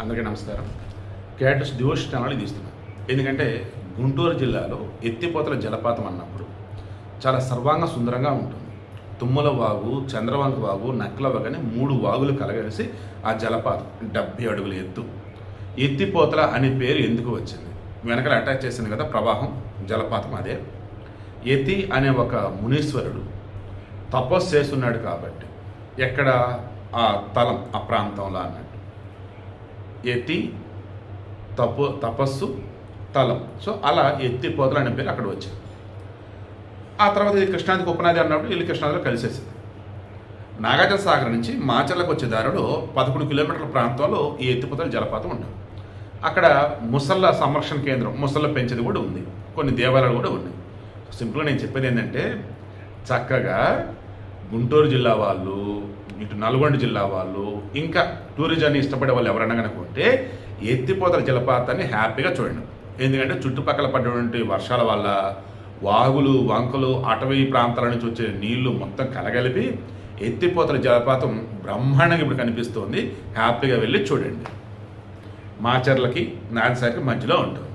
అందరికీ నమస్కారం. క్యాటస్ devotion channel తీస్తున్నాను. ఎందుకంటే గుంటూరు జిల్లాలో ఎత్తిపోతల జలపాతం అన్నప్పుడు చాలా సర్వాంగ సుందరంగా ఉంటుంది. తుమ్మల వాగు, చంద్రవంక వాగు, నక్కల వాగు అని 3 వాగులు కలగలిసి ఆ జలపాతం 70 అడుగుల ఎత్తు. ఎత్తిపోతల అనే పేరు ఎందుకు వచ్చింది? వెనకాల అటాచ్ చేసింది కదా ప్రవాహం, జలపాతం అదే. యతి అనే ఒక మునీశ్వరుడు తపస్సు చేస్తున్నాడు కాబట్టి ఎక్కడ ఆ తలం, ఆ ప్రాంతంలో అన్నట్టు యతి తపస్సు తలం. సో అలా ఎత్తిపోతలు అనే పేరు అక్కడ వచ్చింది. ఆ తర్వాత ఇది కృష్ణానదికి ఉపనది అన్నప్పుడు వీళ్ళు కృష్ణానదిలో కలిసేసింది. నాగార్జున సాగర్ నుంచి మాచర్లకు వచ్చే దారిలో 11 కిలోమీటర్ల ప్రాంతంలో ఈ ఎత్తిపోతల జలపాతం ఉంటుంది. అక్కడ ముసళ్ళ సంరక్షణ కేంద్రం, ముసళ్ళ పెంచేది కూడా ఉంది, కొన్ని దేవాలయాలు కూడా ఉన్నాయి. సింపుల్గా నేను చెప్పేది ఏంటంటే, చక్కగా గుంటూరు జిల్లా వాళ్ళు, ఇటు నల్గొండ జిల్లా వాళ్ళు, ఇంకా టూరిజాన్ని ఇష్టపడే వాళ్ళు ఎవరైనా కనుకుంటే ఎత్తిపోతల జలపాతాన్ని హ్యాపీగా చూడండి. ఎందుకంటే చుట్టుపక్కల పడినటువంటి వర్షాల వల్ల వాగులు, వంకలు, అటవీ ప్రాంతాల నుంచి వచ్చే నీళ్లు మొత్తం కలగలిపి ఎత్తిపోతల జలపాతం బ్రహ్మాండంగా ఇప్పుడు కనిపిస్తుంది. హ్యాపీగా వెళ్ళి చూడండి. మాచర్లకి నాగసాగర్కి మధ్యలో ఉంటుంది.